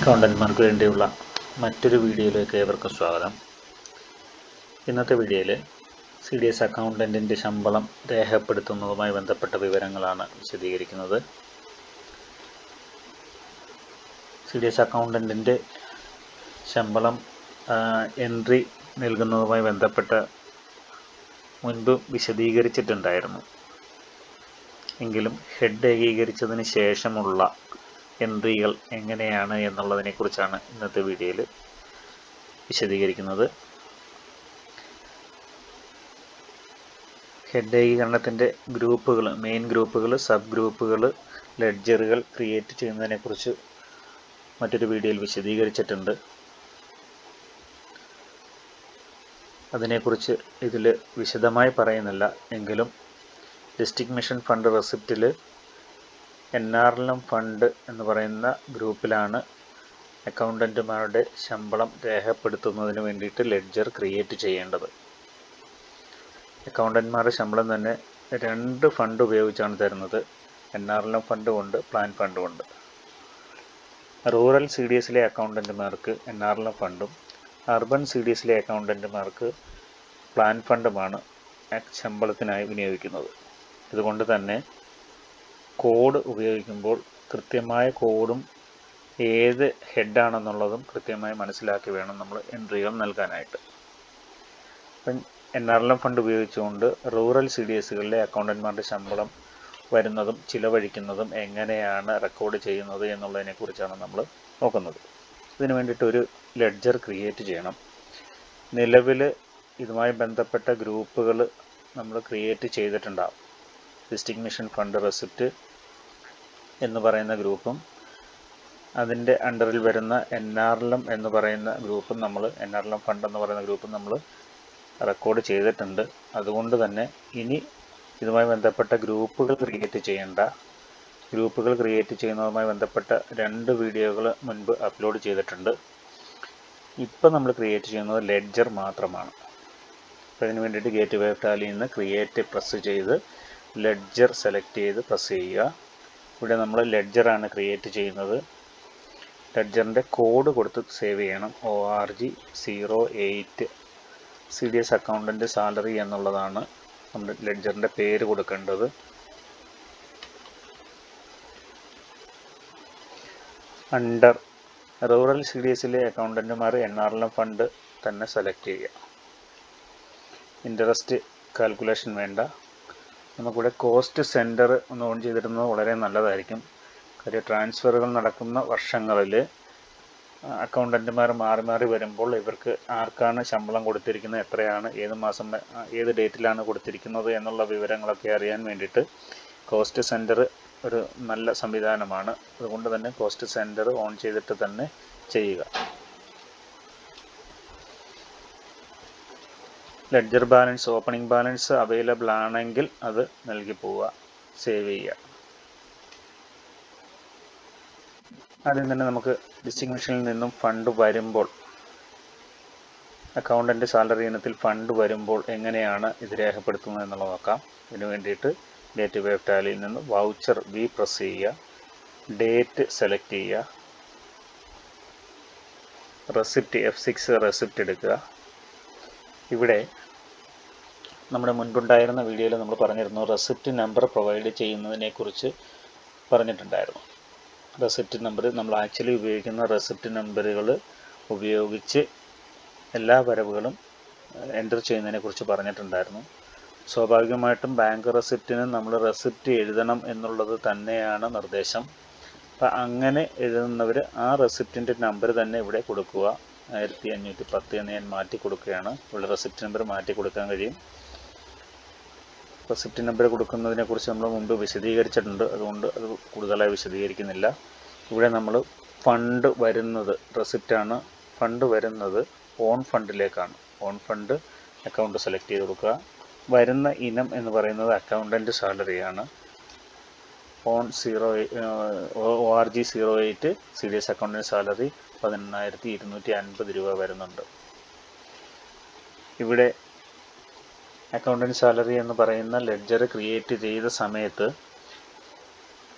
അക്കൗണ്ടന്റ്മാർക്ക് വേണ്ടിയുള്ള മറ്റൊരു വീഡിയോയിലേക്ക് ഏവർക്കും സ്വാഗതം. ഇന്നത്തെ വീഡിയോയിൽ CDS അക്കൗണ്ടൻറ്റിൻ്റെ ശമ്പളം രേഖപ്പെടുത്തുന്നതുമായി ബന്ധപ്പെട്ട വിവരങ്ങളാണ് വിശദീകരിക്കുന്നത്. CDS അക്കൗണ്ടൻറ്റിൻ്റെ ശമ്പളം എൻട്രി നൽകുന്നതുമായി ബന്ധപ്പെട്ട മുൻപ് വിശദീകരിച്ചിട്ടുണ്ടായിരുന്നു. എങ്കിലും ഹെഡ് ഏകീകരിച്ചതിന് ശേഷമുള്ള എൻട്രികൾ എങ്ങനെയാണ് എന്നുള്ളതിനെക്കുറിച്ചാണ് ഇന്നത്തെ വീഡിയോയിൽ വിശദീകരിക്കുന്നത്. ഹെഡ് ഏകീകരണത്തിൻ്റെ ഗ്രൂപ്പുകൾ, മെയിൻ ഗ്രൂപ്പുകൾ, സബ് ഗ്രൂപ്പുകൾ, ലെഡ്ജറുകൾ ക്രിയേറ്റ് ചെയ്യുന്നതിനെക്കുറിച്ച് മറ്റൊരു വീഡിയോയിൽ വിശദീകരിച്ചിട്ടുണ്ട്. അതിനെക്കുറിച്ച് ഇതിൽ വിശദമായി പറയുന്നില്ല. എങ്കിലും ഡിസ്ട്രിക്ട് മിഷൻ ഫണ്ട് റെസിപ്റ്റിൽ NRLM ഫണ്ട് എന്ന് പറയുന്ന ഗ്രൂപ്പിലാണ് അക്കൗണ്ടൻറ്റുമാരുടെ ശമ്പളം രേഖപ്പെടുത്തുന്നതിന് വേണ്ടിയിട്ട് ലെഡ്ജർ ക്രിയേറ്റ് ചെയ്യേണ്ടത്. അക്കൗണ്ടന്റ്മാരുടെ ശമ്പളം തന്നെ 2 ഫണ്ട് ഉപയോഗിച്ചാണ് തരുന്നത്. NRLM ഫണ്ടും ഉണ്ട്, പ്ലാൻ ഫണ്ടും ഉണ്ട്. റൂറൽ CDSലെ അക്കൗണ്ടന്റുമാർക്ക് NRLM ഫണ്ടും അർബൻ CDSലെ അക്കൗണ്ടന്റുമാർക്ക് പ്ലാൻ ഫണ്ടുമാണ് ശമ്പളത്തിനായി വിനിയോഗിക്കുന്നത്. ഇതുകൊണ്ട് തന്നെ കോഡ് ഉപയോഗിക്കുമ്പോൾ കൃത്യമായ കോഡും ഏത് ഹെഡാണെന്നുള്ളതും കൃത്യമായി മനസ്സിലാക്കി വേണം നമ്മൾ എൻട്രികൾ നൽകാനായിട്ട്. അപ്പം NRLM ഫണ്ട് ഉപയോഗിച്ചുകൊണ്ട് റൂറൽ CDSകളിലെ അക്കൗണ്ടന്റ്മാരുടെ ശമ്പളം വരുന്നതും ചിലവഴിക്കുന്നതും എങ്ങനെയാണ് റെക്കോർഡ് ചെയ്യുന്നത് എന്നുള്ളതിനെക്കുറിച്ചാണ് നമ്മൾ നോക്കുന്നത്. ഇതിനു വേണ്ടിയിട്ട് ഒരു ലെഡ്ജർ ക്രിയേറ്റ് ചെയ്യണം. നിലവിൽ ഇതുമായി ബന്ധപ്പെട്ട ഗ്രൂപ്പുകൾ നമ്മൾ ക്രിയേറ്റ് ചെയ്തിട്ടുണ്ടാകും. ഡിസ്ട്രിക്ട് മിഷൻ ഫണ്ട് റെസിപ്റ്റ് എന്ന് പറയുന്ന ഗ്രൂപ്പും അതിൻ്റെ അണ്ടറിൽ വരുന്ന NRLM എന്ന് പറയുന്ന ഗ്രൂപ്പും NRLM ഫണ്ട് എന്ന് പറയുന്ന ഗ്രൂപ്പും നമ്മൾ റെക്കോർഡ് ചെയ്തിട്ടുണ്ട്. അതുകൊണ്ട് തന്നെ ഇനി ഇതുമായി ബന്ധപ്പെട്ട ഗ്രൂപ്പുകൾ ക്രിയേറ്റ് ചെയ്യുന്നതുമായി ബന്ധപ്പെട്ട 2 വീഡിയോകൾ മുൻപ് അപ്ലോഡ് ചെയ്തിട്ടുണ്ട്. ഇപ്പം നമ്മൾ ക്രിയേറ്റ് ചെയ്യുന്നത് ലെഡ്ജർ മാത്രമാണ്. അപ്പോൾ അതിന് വേണ്ടിയിട്ട് ഗേറ്റ്വേ ഓഫ് ടാലിയിൽ നിന്ന് ക്രിയേറ്റ് പ്രസ് ചെയ്ത് ലെഡ്ജർ സെലക്ട് ചെയ്ത് പ്രസ് ചെയ്യുക. ഇവിടെ നമ്മൾ ലെഡ്ജറാണ് ക്രിയേറ്റ് ചെയ്യുന്നത്. ലെഡ്ജറിൻ്റെ കോഡ് കൊടുത്ത് സേവ് ചെയ്യണം. ORG08 CDS അക്കൗണ്ടൻറ്റ് സാലറി എന്നുള്ളതാണ് നമ്മൾ ലെഡ്ജറിൻ്റെ പേര് കൊടുക്കേണ്ടത്. അണ്ടർ റൂറൽ CDSലെ അക്കൗണ്ടൻറ്റുമാർ NRLM ഫണ്ട് തന്നെ സെലക്ട് ചെയ്യുക. ഇൻട്രസ്റ്റ് കാൽക്കുലേഷൻ വേണ്ട. നമുക്കിവിടെ കോസ്റ്റ് സെൻറ്റർ ഒന്ന് ഓൺ ചെയ്തിടുന്നത് വളരെ നല്ലതായിരിക്കും. കാര്യം ട്രാൻസ്ഫറുകൾ നടക്കുന്ന വർഷങ്ങളിൽ അക്കൗണ്ടൻറ്റുമാർ മാറി മാറി വരുമ്പോൾ ഇവർക്ക് ആർക്കാണ് ശമ്പളം കൊടുത്തിരിക്കുന്നത്, എത്രയാണ്, ഏത് മാസം, ഏത് ഡേറ്റിലാണ് കൊടുത്തിരിക്കുന്നത് എന്നുള്ള വിവരങ്ങളൊക്കെ അറിയാൻ വേണ്ടിയിട്ട് കോസ്റ്റ് സെൻറ്റർ ഒരു നല്ല സംവിധാനമാണ്. അതുകൊണ്ട് തന്നെ കോസ്റ്റ് സെൻറ്റർ ഓൺ ചെയ്തിട്ട് തന്നെ ചെയ്യുക. Ledger balance, opening balance available ആണെങ്കിൽ അത് നൽകി പോവുക, സേവ് ചെയ്യുക. ആദ്യം തന്നെ നമുക്ക് ഡിസ്ട്രിക്ട് മിഷനിൽ നിന്നും ഫണ്ട് വരുമ്പോൾ, അക്കൗണ്ടൻ്റ് സാലറി ഇനത്തിൽ ഫണ്ട് വരുമ്പോൾ എങ്ങനെയാണ് ഇത് രേഖപ്പെടുത്തുന്നത് എന്നുള്ളത് നോക്കാം. ഇതിനു വേണ്ടിയിട്ട് ഗേറ്റ്വേ ഓഫ് ടാലിയിൽ നിന്ന് വൗച്ചർ V പ്രസ് ചെയ്യുക, ഡേറ്റ് സെലക്ട് ചെയ്യുക, റെസിപ്റ്റ് F6 റെസിപ്റ്റ് എടുക്കുക. ഇവിടെ നമ്മുടെ മുൻപുണ്ടായിരുന്ന വീഡിയോയിൽ നമ്മൾ പറഞ്ഞിരുന്നു, റെസിപ്റ്റ് നമ്പർ പ്രൊവൈഡ് ചെയ്യുന്നതിനെക്കുറിച്ച് പറഞ്ഞിട്ടുണ്ടായിരുന്നു. റെസിപ്റ്റ് നമ്പർ നമ്മൾ ആക്ച്വലി ഉപയോഗിക്കുന്ന റെസിപ്റ്റ് നമ്പറുകൾ ഉപയോഗിച്ച് എല്ലാ വരവുകളും എൻ്റർ ചെയ്യുന്നതിനെക്കുറിച്ച് പറഞ്ഞിട്ടുണ്ടായിരുന്നു. സ്വാഭാവികമായിട്ടും ബാങ്ക് റെസിപ്റ്റിന് നമ്മൾ റെസിപ്റ്റ് എഴുതണം എന്നുള്ളത് തന്നെയാണ് നിർദ്ദേശം. അപ്പം അങ്ങനെ എഴുതുന്നവർ ആ റെസിപ്റ്റിൻ്റെ നമ്പർ തന്നെ ഇവിടെ കൊടുക്കുക. 1510 എന്ന് ഞാൻ മാറ്റി കൊടുക്കുകയാണ്. ഇവിടെ റെസിപ്റ്റ് നമ്പർ മാറ്റി കൊടുക്കാൻ കഴിയും. റെസിപ്റ്റ് നമ്പർ കൊടുക്കുന്നതിനെക്കുറിച്ച് നമ്മൾ മുമ്പ് വിശദീകരിച്ചിട്ടുണ്ട്. അതുകൊണ്ട് അത് കൂടുതലായി വിശദീകരിക്കുന്നില്ല. ഇവിടെ നമ്മൾ ഫണ്ട് വരുന്നത് റെസിപ്റ്റാണ്. ഫണ്ട് വരുന്നത് ഓൺ ഫണ്ടിലേക്കാണ്. ഓൺ ഫണ്ട് അക്കൗണ്ട് സെലക്ട് ചെയ്ത് കൊടുക്കുക. വരുന്ന ഇനം എന്ന് പറയുന്നത് അക്കൗണ്ടൻറ്റ് സാലറിയാണ്. ORG08 CDS അക്കൗണ്ടൻറ്റ് സാലറി 18,250 രൂപ വരുന്നുണ്ട്. ഇവിടെ അക്കൗണ്ടൻറ്റ് സാലറി എന്ന് പറയുന്ന ലെഡ്ജർ ക്രിയേറ്റ് ചെയ്ത സമയത്ത്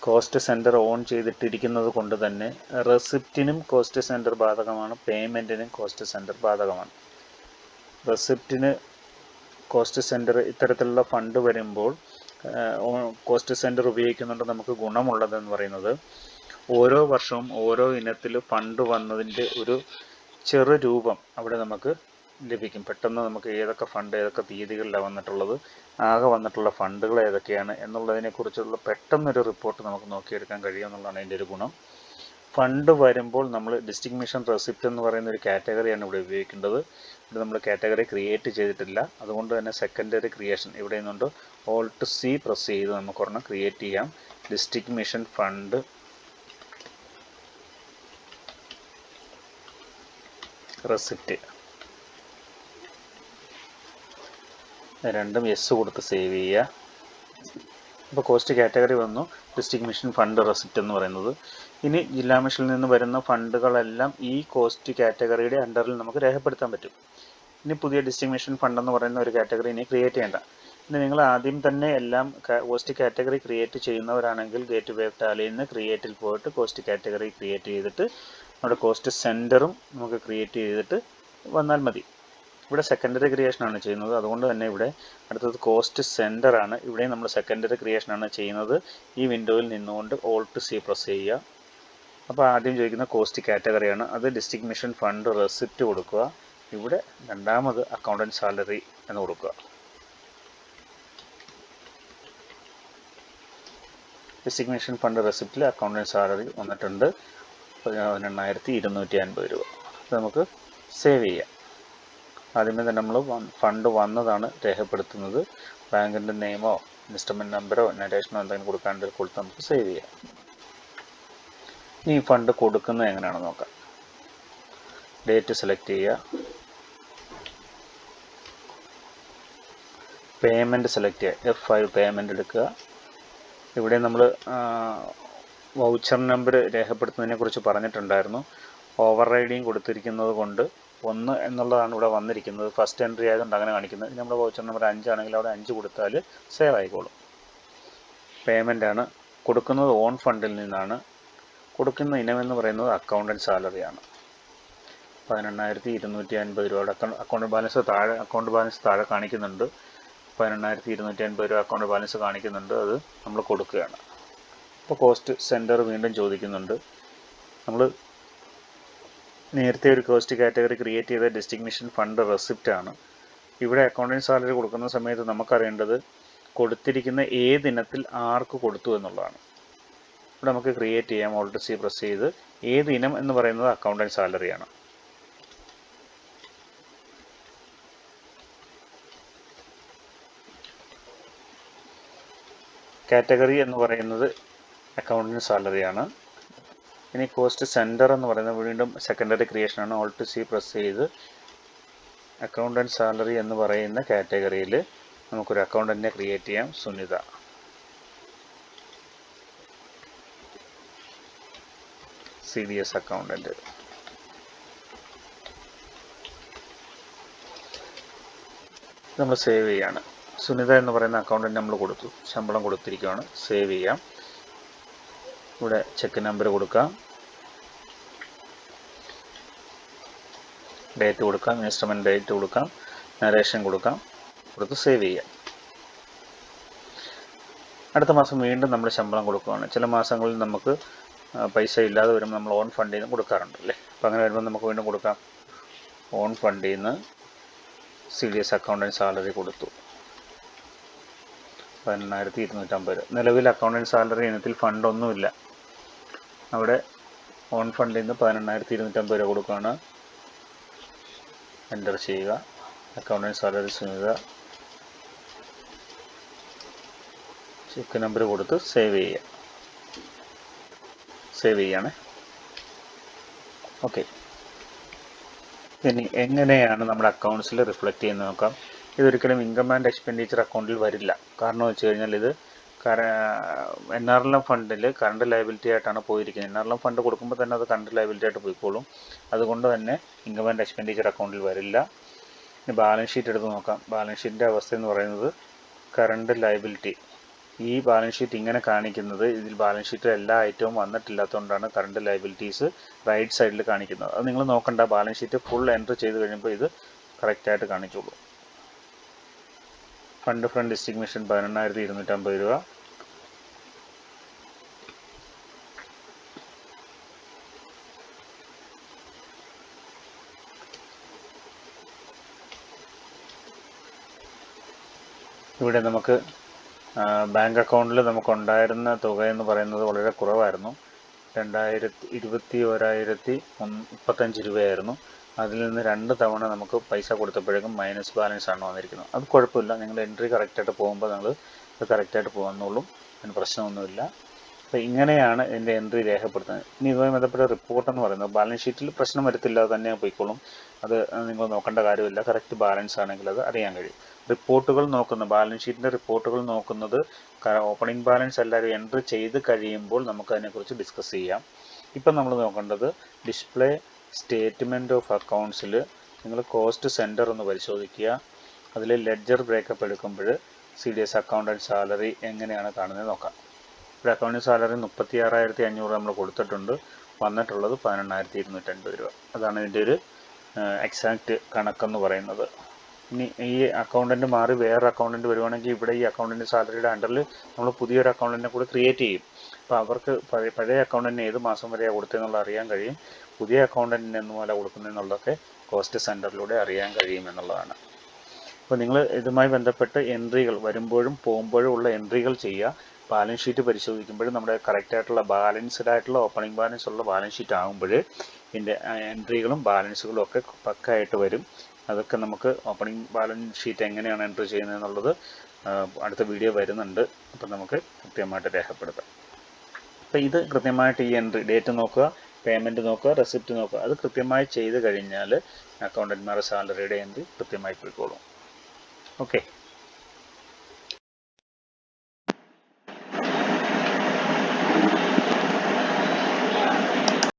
കോസ്റ്റ് സെൻറ്റർ ഓൺ ചെയ്തിട്ടിരിക്കുന്നത് കൊണ്ട് തന്നെ റെസിപ്റ്റിനും കോസ്റ്റ് സെൻറ്റർ ബാധകമാണ്, പേയ്മെൻറ്റിനും കോസ്റ്റ് സെൻറ്റർ ബാധകമാണ്. റെസിപ്റ്റിന് കോസ്റ്റ് സെൻറ്റർ ഇത്തരത്തിലുള്ള ഫണ്ട് വരുമ്പോൾ കോസ്റ്റ് സെൻറ്റർ ഉപയോഗിക്കുന്നുണ്ട് നമുക്ക് ഗുണമുള്ളതെന്ന് പറയുന്നത് ഓരോ വർഷവും ഓരോ ഇനത്തിൽ ഫണ്ട് വന്നതിൻ്റെ ഒരു ചെറു രൂപം അവിടെ നമുക്ക് ലഭിക്കും. പെട്ടെന്ന് നമുക്ക് ഏതൊക്കെ ഫണ്ട് ഏതൊക്കെ തീയതികളിലാണ് വന്നിട്ടുള്ളത്, ആകെ വന്നിട്ടുള്ള ഫണ്ടുകൾ ഏതൊക്കെയാണ് എന്നുള്ളതിനെക്കുറിച്ചുള്ള പെട്ടെന്നൊരു റിപ്പോർട്ട് നമുക്ക് നോക്കിയെടുക്കാൻ കഴിയും എന്നുള്ളതാണ് അതിൻ്റെ ഒരു ഗുണം. ഫണ്ട് വരുമ്പോൾ നമ്മൾ ഡിസ്റ്റിങ്മിഷൻ റെസിപ്റ്റ് എന്ന് പറയുന്ന ഒരു കാറ്റഗറിയാണ് ഇവിടെ ഉപയോഗിക്കേണ്ടത്. ഇവിടെ നമ്മൾ കാറ്റഗറി ക്രിയേറ്റ് ചെയ്തിട്ടില്ല, അതുകൊണ്ട് തന്നെ സെക്കൻഡറി ക്രിയേഷൻ ഇവിടെ നിന്നുകൊണ്ട് ഓൾട്ട് സി പ്രസ് ചെയ്ത് നമുക്കൊരെണ്ണം ക്രിയേറ്റ് ചെയ്യാം. ഡിസ്റ്റിങ്മിഷൻ ഫണ്ട് റെസിപ്റ്റ് രണ്ടും എസ് കൊടുത്ത് സേവ് ചെയ്യുക. അപ്പോൾ കോസ്റ്റ് കാറ്റഗറി വന്നു, ഡിസ്റ്റിങ്മിഷൻ ഫണ്ട് റെസിപ്റ്റ് എന്ന് പറയുന്നത്. ഇനി ജില്ലാ മിഷനിൽ നിന്ന് വരുന്ന ഫണ്ടുകളെല്ലാം ഈ കോസ്റ്റ് കാറ്റഗറിയുടെ അണ്ടറിൽ നമുക്ക് രേഖപ്പെടുത്താൻ പറ്റും. ഇനി പുതിയ ഡിസ്റ്റിങ്മിഷൻ ഫണ്ട് എന്ന് പറയുന്ന ഒരു കാറ്റഗറി ഇനി ക്രിയേറ്റ് ചെയ്യേണ്ട. ഇനി നിങ്ങൾ ആദ്യം തന്നെ എല്ലാം കോസ്റ്റ് കാറ്റഗറി ക്രിയേറ്റ് ചെയ്യുന്നവരാണെങ്കിൽ ഗേറ്റ് വേ ടാലിയിൽ നിന്ന് ക്രിയേറ്റിൽ പോയിട്ട് കോസ്റ്റ് കാറ്റഗറി ക്രിയേറ്റ് ചെയ്തിട്ട് നമ്മുടെ കോസ്റ്റ് സെൻറ്ററും നമുക്ക് ക്രിയേറ്റ് ചെയ്തിട്ട് വന്നാൽ മതി. ഇവിടെ സെക്കൻഡറി ക്രിയേഷനാണ് ചെയ്യുന്നത്, അതുകൊണ്ട് തന്നെ ഇവിടെ അടുത്തത് കോസ്റ്റ് സെൻറ്റർ ആണ്. ഇവിടെ നമ്മൾ സെക്കൻഡറി ക്രിയേഷനാണ് ചെയ്യുന്നത്. ഈ വിൻഡോയിൽ നിന്നുകൊണ്ട് ഓൾട്ട് സി പ്രസ് ചെയ്യുക. അപ്പോൾ ആദ്യം ചോദിക്കുന്ന കോസ്റ്റ് കാറ്റഗറിയാണ്, അത് ഡിസ്റ്റിങ്മിഷൻ ഫണ്ട് റെസിപ്റ്റ് കൊടുക്കുക. ഇവിടെ രണ്ടാമത് അക്കൗണ്ടൻറ്റ് സാലറി എന്ന് കൊടുക്കുക. ഡിസ്റ്റിങ്മിഷൻ ഫണ്ട് റെസിപ്റ്റിൽ അക്കൗണ്ടൻറ്റ് സാലറി വന്നിട്ടുണ്ട് 18,250 രൂപ. അത് നമുക്ക് സേവ് ചെയ്യാം. ആദ്യമേ തന്നെ നമ്മൾ ഫണ്ട് വന്നതാണ് രേഖപ്പെടുത്തുന്നത്. ബാങ്കിൻ്റെ നെയിമോ ഇൻസ്റ്റമെൻറ്റ് നമ്പറോ നരേഷനോ എന്തെങ്കിലും കൊടുക്കാണ്ടെങ്കിൽ കൊടുത്ത് നമുക്ക് സേവ് ചെയ്യാം. ഈ ഫണ്ട് കൊടുക്കുന്നത് എങ്ങനെയാണെന്ന് നോക്കാം. ഡേറ്റ് സെലക്ട് ചെയ്യുക, പേയ്മെൻറ്റ് സെലക്ട് ചെയ്യുക, F5 പേയ്മെൻറ്റ് എടുക്കുക. ഇവിടെ നമ്മൾ വൗച്ചർ നമ്പർ രേഖപ്പെടുത്തുന്നതിനെ കുറിച്ച് പറഞ്ഞിട്ടുണ്ടായിരുന്നു. ഓവർ റൈഡിങ് കൊടുത്തിരിക്കുന്നത് കൊണ്ട് 1 എന്നുള്ളതാണ് ഇവിടെ വന്നിരിക്കുന്നത്. ഫസ്റ്റ് എൻട്രി ആയതുകൊണ്ട് അങ്ങനെ കാണിക്കുന്നത്. ഇനി നമ്മൾ വൗച്ചർ നമ്പർ 5 ആണെങ്കിൽ അവിടെ 5 കൊടുത്താൽ സേവ് ആയിക്കോളും. പേയ്മെൻ്റ് ആണ് കൊടുക്കുന്നത്, ഓൺ ഫണ്ടിൽ നിന്നാണ്. കൊടുക്കുന്ന ഇനമെന്ന് പറയുന്നത് അക്കൗണ്ടൻറ്റ് സാലറിയാണ്. 18,250 രൂപയുടെ അക്കൗണ്ട് ബാലൻസ് താഴെ കാണിക്കുന്നുണ്ട്. 18,250 രൂപ അക്കൗണ്ട് ബാലൻസ് കാണിക്കുന്നുണ്ട്. അത് നമ്മൾ കൊടുക്കുകയാണ്. അപ്പോൾ കോസ്റ്റ് സെൻറ്റർ വീണ്ടും ചോദിക്കുന്നുണ്ട്. നമ്മൾ നേരത്തെ ഒരു കോസ്റ്റ് കാറ്റഗറി ക്രിയേറ്റ് ചെയ്ത ഡിസ്റ്റിങ്മിഷൻ ഫണ്ട് റെസിപ്റ്റ് ആണ്. ഇവിടെ അക്കൗണ്ടൻറ്റ് സാലറി കൊടുക്കുന്ന സമയത്ത് നമുക്കറിയേണ്ടത് കൊടുത്തിരിക്കുന്ന ഏതിനത്തിൽ ആർക്ക് കൊടുത്തു എന്നുള്ളതാണ്. ഇവിടെ നമുക്ക് ക്രിയേറ്റ് ചെയ്യാം. ഓൾട്ട് സി പ്രസ് ചെയ്ത് ഏത് ഇനം എന്ന് പറയുന്നത് അക്കൗണ്ടൻറ്റ് സാലറിയാണ്. കാറ്റഗറി എന്ന് പറയുന്നത് അക്കൗണ്ടൻറ്റ് സാലറിയാണ്. ഇനി കോസ്റ്റ് സെൻറ്റർ എന്ന് പറയുന്നത് വീണ്ടും സെക്കൻഡറി ക്രിയേഷനാണ്. ഓൾട്ട് സി പ്രസ് ചെയ്ത് അക്കൗണ്ടൻറ്റ് സാലറി എന്ന് പറയുന്ന കാറ്റഗറിയിൽ നമുക്കൊരു അക്കൗണ്ടൻറ്റിനെ ക്രിയേറ്റ് ചെയ്യാം. സുനിത. CDS accountant. നമ്മൾ സേവ് ചെയ്യാണ്. സുനിത എന്ന് പറയുന്ന അക്കൗണ്ടൻറ്റ് നമ്മൾ കൊടുത്തു, ശമ്പളം കൊടുത്തിരിക്കുകയാണ്. സേവ് ചെയ്യാം. ഇവിടെ ചെക്ക് നമ്പർ കൊടുക്കാം, ഡേറ്റ് കൊടുക്കാം, ഇൻസ്ട്രുമെൻറ്റ് ഡേറ്റ് കൊടുക്കാം, നരേഷൻ കൊടുക്കാം, കൊടുത്ത് സേവ് ചെയ്യാം. അടുത്ത മാസം വീണ്ടും നമ്മൾ ശമ്പളം കൊടുക്കുകയാണ്. ചില മാസങ്ങളിൽ നമുക്ക് പൈസ ഇല്ലാതെ വരുമ്പോൾ നമ്മൾ ഓൺ ഫണ്ടിൽ നിന്ന് കൊടുക്കാറുണ്ട് അല്ലേ. അപ്പോൾ അങ്ങനെ വരുമ്പോൾ നമുക്ക് വീണ്ടും കൊടുക്കാം. ഓൺ ഫണ്ടിൽ നിന്ന് CDS അക്കൗണ്ടൻറ്റ് സാലറി കൊടുത്തു 18,250 രൂപ. നിലവിൽ അക്കൗണ്ടൻറ്റ് സാലറി ഇനത്തിൽ ഫണ്ടൊന്നുമില്ല. അവിടെ ഓൺ ഫണ്ടിൽ നിന്ന് 18,250 രൂപ കൊടുക്കുകയാണ്. എൻ്റർ ചെയ്യുക. Accountant salary Sunitha. Cheque number കൊടുത്ത് സേവ് ചെയ്യുക. സേവ് ചെയ്യാണ്. ഓക്കെ. ഇനി എങ്ങനെയാണ് നമ്മുടെ അക്കൗണ്ട്സിൽ റിഫ്ലക്റ്റ് ചെയ്യുന്നത് നോക്കാം. ഇതൊരിക്കലും ഇൻകം ആൻഡ് എക്സ്പെൻഡിച്ചർ അക്കൗണ്ടിൽ വരില്ല. കാരണം വെച്ച് കഴിഞ്ഞാൽ ഇത് NRLM ഫണ്ടിൽ കറണ്ട് ലയബിലിറ്റി ആയിട്ടാണ് പോയിരിക്കുന്നത്. NRLM ഫണ്ട് കൊടുക്കുമ്പോൾ തന്നെ അത് കറണ്ട് ലയബിലിറ്റി ആയിട്ട് പോയിക്കോളും. അതുകൊണ്ട് തന്നെ ഇൻകം ആൻഡ് എക്സ്പെൻഡിച്ചർ അക്കൗണ്ടിൽ വരില്ല. ഇനി ബാലൻസ് ഷീറ്റ് എടുത്ത് നോക്കാം. ബാലൻസ് ഷീറ്റിൻ്റെ അവസ്ഥ എന്ന് പറയുന്നത് കറണ്ട് ലയബിലിറ്റി ഈ ബാലൻസ് ഷീറ്റ് ഇങ്ങനെ കാണിക്കുന്നത് ഇതിൽ ബാലൻസ് ഷീറ്റിൽ എല്ലാ ഐറ്റവും വന്നിട്ടില്ലാത്തതുകൊണ്ടാണ് കറണ്ട് ലയബിലിറ്റീസ് റൈറ്റ് സൈഡിൽ കാണിക്കുന്നത്. അത് നിങ്ങൾ നോക്കണ്ട, ബാലൻസ് ഷീറ്റ് ഫുൾ എൻട്രി ചെയ്ത് കഴിയുമ്പോൾ ഇത് കറക്റ്റായിട്ട് കാണിച്ചോളൂ. ഫണ്ട് ഫ്രം ഡിസ്ട്രിക്ട് മിഷൻ 18,250 രൂപ. ഇവിടെ നമുക്ക് ബാങ്ക് അക്കൗണ്ടിൽ നമുക്കുണ്ടായിരുന്ന തുക എന്ന് പറയുന്നത് വളരെ കുറവായിരുന്നു. 21,035 രൂപയായിരുന്നു. അതിൽ നിന്ന് 2 തവണ നമുക്ക് പൈസ കൊടുത്തപ്പോഴേക്കും മൈനസ് ബാലൻസ് ആണ് വന്നിരിക്കുന്നത്. അത് കുഴപ്പമില്ല, നിങ്ങൾ എൻട്രി കറക്റ്റായിട്ട് പോകുമ്പോൾ നിങ്ങൾ അത് കറക്റ്റായിട്ട് പോകുന്നുള്ളൂ, അതിന് പ്രശ്നമൊന്നുമില്ല. അപ്പോൾ ഇങ്ങനെയാണ് ഇതിൻ്റെ എൻട്രി രേഖപ്പെടുത്തുന്നത്. ഇനി ഇതുമായി ബന്ധപ്പെട്ട റിപ്പോർട്ട് എന്ന് പറയുന്നത് ബാലൻസ് ഷീറ്റിൽ പ്രശ്നം വരത്തില്ല, അത് തന്നെ പോയിക്കോളും. അത് നിങ്ങൾ നോക്കേണ്ട കാര്യമില്ല. കറക്റ്റ് ബാലൻസ് ആണെങ്കിൽ അത് അറിയാൻ കഴിയും. റിപ്പോർട്ടുകൾ നോക്കുന്ന ബാലൻസ് ഷീറ്റിൻ്റെ റിപ്പോർട്ടുകൾ നോക്കുന്നത് ഓപ്പണിംഗ് ബാലൻസ് എല്ലാവരും എൻട്രി ചെയ്ത് കഴിയുമ്പോൾ നമുക്ക് അതിനെക്കുറിച്ച് ഡിസ്കസ് ചെയ്യാം. ഇപ്പം നമ്മൾ നോക്കേണ്ടത് ഡിസ്പ്ലേ സ്റ്റേറ്റ്മെൻറ്റ് ഓഫ് അക്കൗണ്ട്സിൽ നിങ്ങൾ കോസ്റ്റ് സെൻറ്റർ ഒന്ന് പരിശോധിക്കുക. അതിൽ ലെഡ്ജർ ബ്രേക്കപ്പ് എടുക്കുമ്പോൾ CDS അക്കൗണ്ട് ആൻഡ് സാലറി എങ്ങനെയാണ് കാണുന്നത് നോക്കാം. ഇവിടെ അക്കൗണ്ടിങ് സാലറി 36,500 നമ്മൾ കൊടുത്തിട്ടുണ്ട്, വന്നിട്ടുള്ളത് 18,250 രൂപ. അതാണ് ഇതിൻ്റെ ഒരു എക്സാക്റ്റ് കണക്കെന്ന് പറയുന്നത്. ഇനി ഈ അക്കൗണ്ടൻറ്റ് മാറി വേറെ അക്കൗണ്ടൻറ്റ് വരുവാണെങ്കിൽ ഇവിടെ ഈ അക്കൗണ്ടൻറ്റ് സാലറിയുടെ അണ്ടറിൽ നമ്മൾ പുതിയൊരു അക്കൗണ്ടൻറ്റിനെ കൂടി ക്രിയേറ്റ് ചെയ്യും. അപ്പോൾ അവർക്ക് പഴയ അക്കൗണ്ടൻറ്റിന് ഏത് മാസം വരെയാണ് കൊടുത്തതെന്നുള്ള അറിയാൻ കഴിയും. പുതിയ അക്കൗണ്ടൻറ്റിന് എന്ന് പോലെ കൊടുക്കുന്നതെന്നുള്ളതൊക്കെ കോസ്റ്റ് സെൻറ്ററിലൂടെ അറിയാൻ കഴിയും എന്നുള്ളതാണ്. അപ്പോൾ നിങ്ങൾ ഇതുമായി ബന്ധപ്പെട്ട് എൻട്രികൾ വരുമ്പോഴും പോകുമ്പോഴും ഉള്ള എൻട്രികൾ ചെയ്യുക. ബാലൻസ് ഷീറ്റ് പരിശോധിക്കുമ്പോഴും നമ്മുടെ കറക്റ്റായിട്ടുള്ള ബാലൻസ്ഡ് ആയിട്ടുള്ള ഓപ്പണിംഗ് ബാലൻസ് ഉള്ള ബാലൻസ് ഷീറ്റ് ആകുമ്പോൾ ഇതിൻ്റെ എൻട്രികളും ബാലൻസുകളും ഒക്കെ പക്കായിട്ട് വരും. അതൊക്കെ നമുക്ക് ഓപ്പണിംഗ് ബാലൻസ് ഷീറ്റ് എങ്ങനെയാണ് എൻട്രി ചെയ്യുന്നത് എന്നുള്ളത് അടുത്ത വീഡിയോ വരുന്നുണ്ട്. അപ്പം നമുക്ക് കൃത്യമായിട്ട് രേഖപ്പെടുത്താം. അപ്പോൾ ഇത് കൃത്യമായിട്ട് ഈ എൻട്രി ഡേറ്റ് നോക്കുക, പേയ്മെൻറ്റ് നോക്കുക, റെസിപ്റ്റ് നോക്കുക. അത് കൃത്യമായി ചെയ്ത് കഴിഞ്ഞാൽ അക്കൗണ്ടന്റ്മാരുടെ സാലറിയുടെ എൻട്രി കൃത്യമായി പോയിക്കോളും. ഓക്കെ.